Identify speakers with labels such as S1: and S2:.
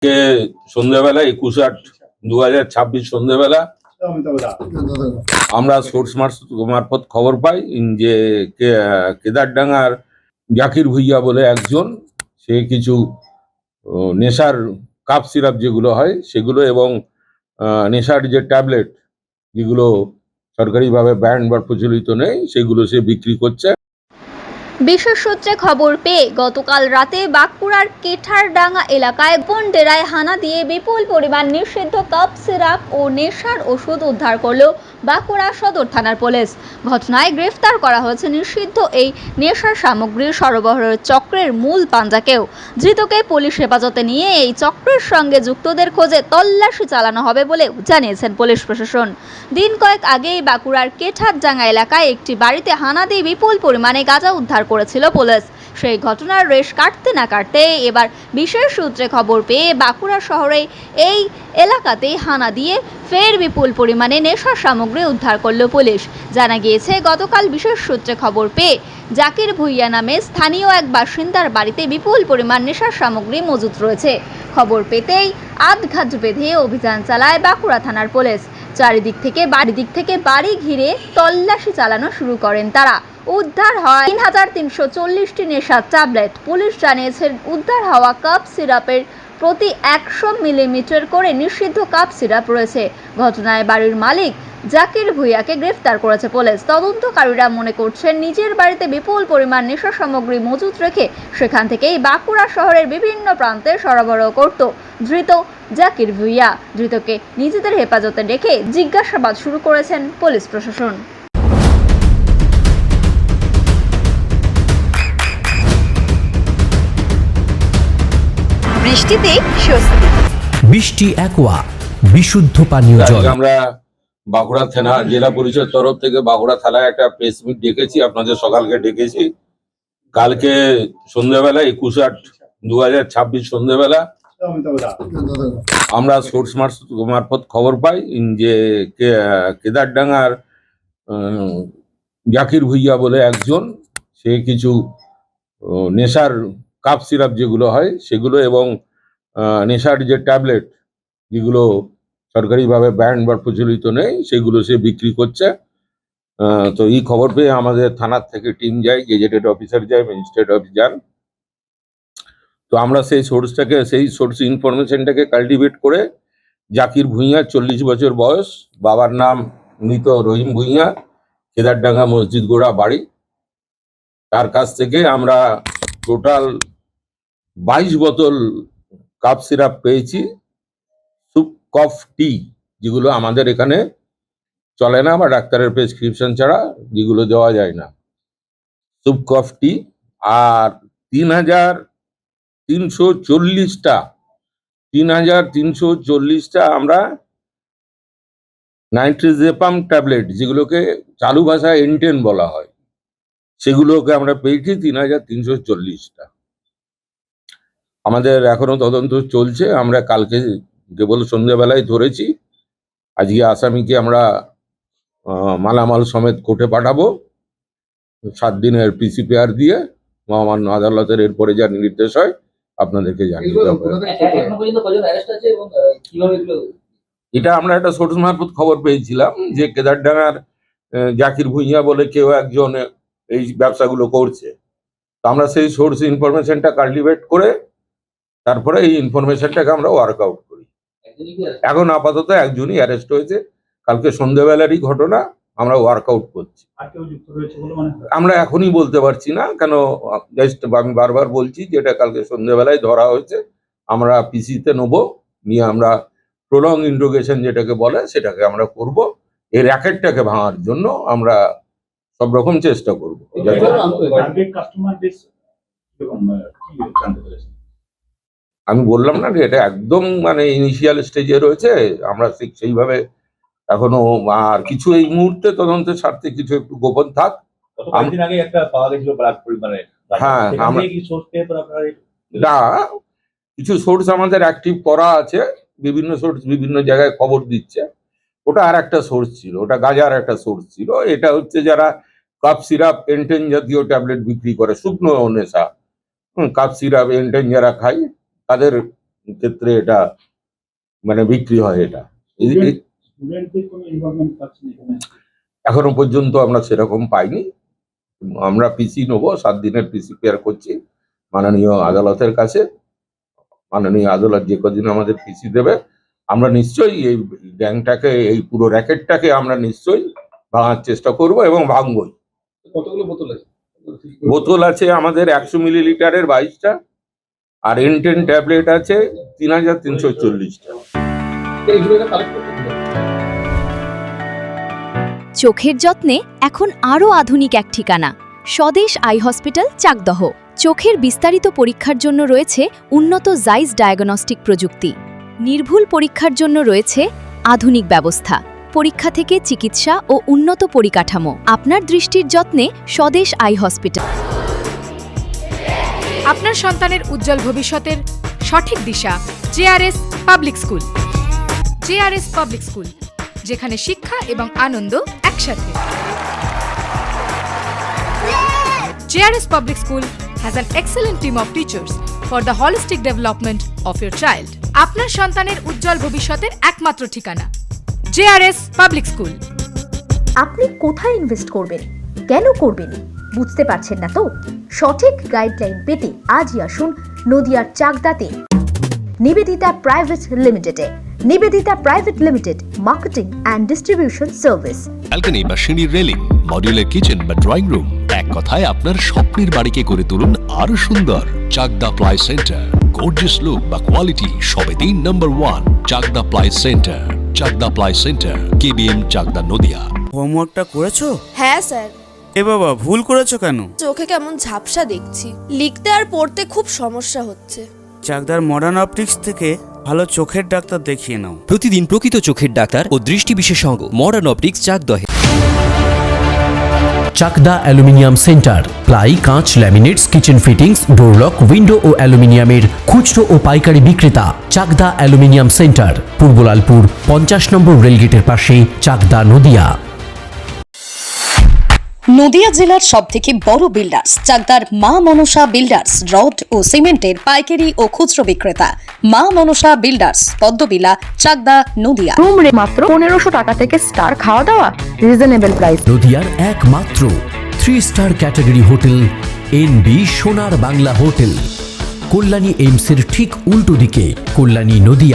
S1: কে সন্ধ্যাবেলা 21/8/2026 সন্ধ্যাবেলা আমরা সোর্স মারফত খবর পাই যে কেদারডাঙ্গার জাকির ভুইয়া বলে একজন, সে কিছু নেশার কাপ সিরাপ যেগুলো হয় সেগুলো এবং নেশার যে ট্যাবলেট যেগুলো সরকারিভাবে ব্যান্ড বা প্রচলিত নেই সেগুলো সে বিক্রি করছে।
S2: বিশেষ সূত্রে খবর পেয়ে গতকাল রাতে বাঁকুড়ার কেঠারডাঙ্গা এলাকায় গোপন ডেরায় হানা দিয়ে বিপুল পরিমাণ নিষিদ্ধ কাপ সিরাপ ও নেশার ওষুধ উদ্ধার করল বাঁকুড়া সদর থানার পুলিশ। ঘটনায় গ্রেফতার করা হয়েছে নিষিদ্ধ এই নেশার সামগ্রীর সরবরাহের চক্রের মূল পাঞ্জাকেও। ধৃতকে পুলিশ হেফাজতে নিয়ে এই চক্রের সঙ্গে যুক্তদের খোঁজে তল্লাশি চালানো হবে বলেও জানিয়েছেন পুলিশ প্রশাসন। দিন কয়েক আগেই বাঁকুড়ার কেঠারডাঙ্গা এলাকায় একটি বাড়িতে হানা দিয়ে বিপুল পরিমাণে গাঁজা উদ্ধার করেছিল পুলিশ। সেই ঘটনার রেশ কাটতে না কাটতে এবার বিশেষ সূত্রে খবর পেয়ে বাঁকুড়া শহরে এই এলাকাতেই হানা দিয়ে ফের বিপুল পরিমাণে নেশার সামগ্রী উদ্ধার করল পুলিশ। জানা গিয়েছে গতকাল বিশেষ সূত্রে খবর পেয়ে জাকির ভুইয়া নামে স্থানীয় এক বাসিন্দার বাড়িতে বিপুল পরিমাণ নেশার সামগ্রী মজুত রয়েছে। খবর পেতেই আধঘাট বেঁধে অভিযান চালায় বাঁকুড়া থানার পুলিশ। চারিদিক থেকে বাড়ি ঘিরে তল্লাশি চালানো শুরু করেন তারা। উদ্ধার হয় 3340টি নেশার ট্যাবলেট। পুলিশ জানিয়েছে উদ্ধার হওয়া কাপ সিরাপের প্রতি 100 মিলিমিটার করে নিষিদ্ধ কাপ সিরাপ রয়েছে। ঘটনায় বাড়ির মালিক জাকির ভুইয়াকে গ্রেফতার করেছে পুলিশ। তদন্তকারীরা মনে করছেন নিজের বাড়িতে বিপুল পরিমাণ নেশা সামগ্রী মজুত রেখে সেখান থেকেই বাঁকুড়া শহরের বিভিন্ন প্রান্তে সরবরাহ করত ধৃত জাকির ভুইয়া। ধৃতকে নিজেদের হেফাজতে রেখে জিজ্ঞাসাবাদ শুরু করেছেন পুলিশ প্রশাসন।
S3: বৃষ্টিতে স্বস্তি।
S4: বৃষ্টি অ্যাকোয়া বিশুদ্ধ পানীয় জল।
S1: আমরা বাঁকুড়া থানা জেলা পরিষদ তরফ থেকে বাঁকুড়া থানায় একটা প্রেস মিট ডেকেছি, আপনাদের সকালকে ডেকেছি। কালকে সন্ধ্যাবেলা 21/8/2026 সন্ধ্যাবেলা আমরা সোর্স মারফত খবর পাই যে কেদারডাঙ্গার জাকির ভুইয়া বলে একজন, সে কিছু নেশার কাপ সিরাপ যেগুলো হয় সেগুলো এবং নেশার যে ট্যাবলেট যেগুলো সরকারিভাবে ব্যান্ড বা প্রচলিত নেই সেগুলো সে বিক্রি করছে। তো এই খবর পেয়ে আমাদের থানার থেকে টিম যায়, গেজেটেড অফিসার যায়, ম্যাজিস্ট্রেট অফিস যান। তো আমরা সেই সোর্স ইনফরমেশনটাকে কাল্টিভেট করে জাকির ভুঁইয়া 40 বছর বয়স, বাবার নাম মৃত রহিম ভুঁইয়া, কেদারডাঙ্গা মসজিদ গোড়া বাড়ি, তার কাছ থেকে আমরা টোটাল 22 বোতল কাপ সিরাপ পেয়েছি। সুপ কফ টি যেগুলো আমাদের এখানে চলে না বা ডাক্তারের প্রেসক্রিপশন ছাড়া যেগুলো দেওয়া যায় না, সুপ কফ টি। আর 3340টা আমরা নাইট্রোজেপাম ট্যাবলেট, যেগুলোকে চালু ভাষায় এনটেন বলা হয়, সেগুলোকে আমরা পেয়েছি 3340টা। আমাদের এখনো তদন্ত চলছে। আমরা কালকে কেবল সন্ধ্যাবেলায় ধরেছি। আজকে আসামিকে আমরা মালামাল সমেত কোর্টে পাঠাবো 7 দিনের পিসিপিআর দিয়ে। মহামান্য আদালতের এরপরে যা নির্দেশ হয় আপনাদেরকে জানিয়ে দেবো। এটা আমরা একটা সোর্স মারফত খবর পেয়েছিলাম যে কেদারডাঙ্গার জাকির ভুইয়া বলে কেউ একজন এই ব্যবসাগুলো করছে। তো আমরা সেই সোর্স ইনফরমেশনটা কাল্টিভেট করে তারপরে এই ইনফরমেশনটাকে আমরা ওয়ার্কআউট করি। এখন আপাতত একজনই অ্যারেস্ট হয়েছে, কালকে সন্ধ্যাবেলারই ঘটনা। আমরা ওয়ার্কআউট করছি। আমরা এখনই বলতে পারছি না, কেন জাস্ট আমি বারবার বলছি যে এটা কালকে সন্ধ্যাবেলায় ধরা হয়েছে। আমরা পিসিতে নেবো, নিয়ে আমরা প্রলং ইন্ট্রোগেশন যেটাকে বলে সেটাকে আমরা করব। এই র্যাকেটটাকে ভাঙার জন্য আমরা সব রকম চেষ্টা করব। আমি বললাম না যে এটা একদম মানে ইনিশিয়াল স্টেজে রয়েছে। আমরা সেইভাবে এখনো আর কিছু এই মুহূর্তে তদন্তের স্বার্থে কিছু একটু গোপন থাক। হ্যাঁ, না, কিছু সোর্স আমাদের অ্যাক্টিভ করা আছে, বিভিন্ন সোর্স বিভিন্ন জায়গায় খবর দিচ্ছে। ওটা আর একটা সোর্স ছিল, ওটা গাজার একটা সোর্স ছিল। এটা হচ্ছে যারা কাপ সিরাপ এনটেন জাতীয় ট্যাবলেট বিক্রি করে, শুকনো নেশা, কাপ সিরাপ এনটেন যারা খায় তাদের ক্ষেত্রে এটা মানে বিক্রি হয় এটা।
S3: স্টুডেন্টদের কোনো ইনভলভমেন্ট পাচ্ছেন এখানে?
S1: এখনো পর্যন্ত আমরা সেরকম পাইনি। আমরা পিসি নেবো, 7 দিনের পিসি পেয়ার করছি মাননীয় আদালতের কাছে। মাননীয় আদালত যে কদিন আমাদের পিসি দেবে, আমরা নিশ্চয়ই এই গ্যাংটাকে, এই পুরো র্যাকেটটাকে আমরা নিশ্চয়ই ভাঙার চেষ্টা করব এবং ভাঙবই।
S3: কতগুলো বোতল আছে?
S1: বোতল আছে আমাদের 100 মিলিলিটারের 22টা, আর N10 ট্যাবলেট আছে 3340টা।
S3: এইগুলো কালেক্ট করতে হবে।
S5: চোখের যত্নে এখন আরও আধুনিক এক ঠিকানা, স্বদেশ আই হসপিটাল, চাকদহ। চোখের বিস্তারিত পরীক্ষার জন্য রয়েছে উন্নত জাইস ডায়াগনস্টিক প্রযুক্তি। নির্ভুল পরীক্ষার জন্য রয়েছে আধুনিক ব্যবস্থা, পরীক্ষা থেকে চিকিৎসা ও উন্নত পরিকাঠামো। আপনার দৃষ্টির যত্নে স্বদেশ আই হসপিটাল।
S6: আপনার সন্তানের উজ্জ্বল ভবিষ্যতের সঠিক দিশা JRS public school. JRS public school, যেখানে শিক্ষা এবং আনন্দ একসাথে। JRS public school has an excellent team of teachers for the holistic development of your child. আপনার সন্তানের উজ্জ্বল ভবিষ্যতের একমাত্র ঠিকানা জেআরএস পাবলিক স্কুল।
S7: আপনি কোথায় ইনভেস্ট করবেন, কেন করবেন, বুঝতে পারছেন না তো? সঠিক গাইডলাইন পেতে আজই আসুন নদিয়ার চাকদাতে নিবেদিতা প্রাইভেট লিমিটেডে। Nivedita private limited, marketing and distribution service.
S8: Balcony বা সিঁড়ির রেলিং, মডিউলার কিচেন বা ড্রয়িং রুম, এক কথায় আপনার স্বপ্নের বাড়িকে করে তুলুন আরো সুন্দর। Chakdah ply centre, gorgeous look বা কোয়ালিটি সবে দিন number 1। Chakdah ply centre, Chakdah ply centre, KBM, Chakdah, Nadia.
S9: হোমওয়ার্কটা করেছো?
S10: হ্যাঁ স্যার।
S9: এ বাবা, ভুল করেছো কেন?
S10: চোখে কেমন ঝাপসা দেখছি, লিখতে আর পড়তে খুব সমস্যা হচ্ছে।
S9: চাকদার মডার্ন অপটিক্স থেকে ভালো চোখের ডাক্তার দেখিয়ে নাও।
S4: প্রতিদিন প্রকৃত চোখের ডাক্তার ও দৃষ্টি বিশেষজ্ঞ মডার্ন অপটিক্স, চাকদহে। চাকদা অ্যালুমিনিয়াম সেন্টার, প্লাই, কাঁচ, laminates, kitchen fittings, door lock, window ও অ্যালুমিনিয়ামের খুচরো ও পাইকারি বিক্রেতা। চাকদা অ্যালুমিনিয়াম সেন্টার, পূর্বলালপুর 50 নম্বর রেলগেটের পাশে, চাকদা, নদিয়া।
S5: নদিয়া জেলার সবথেকে বড় বিল্ডার্স চাকদার মা মনসা বিল্ডার্স, রড ও সিমেন্টের পাইকারি ও খুচরো বিক্রেতা। মা মনসা বিল্ডার্স, পদ্মবিলা, চাকদা, নদিয়া।
S7: রুম রে মাত্র 1500 টাকা থেকে স্টার, খাওয়া দাওয়া রিজনেবল প্রাইস।
S4: নদিয়ার একমাত্র 3 স্টার ক্যাটাগরি হোটেল NB সোনার বাংলা হোটেল, কল্যাণী এইমসের ঠিক উল্টো দিকে, কল্যাণী, নদিয়া।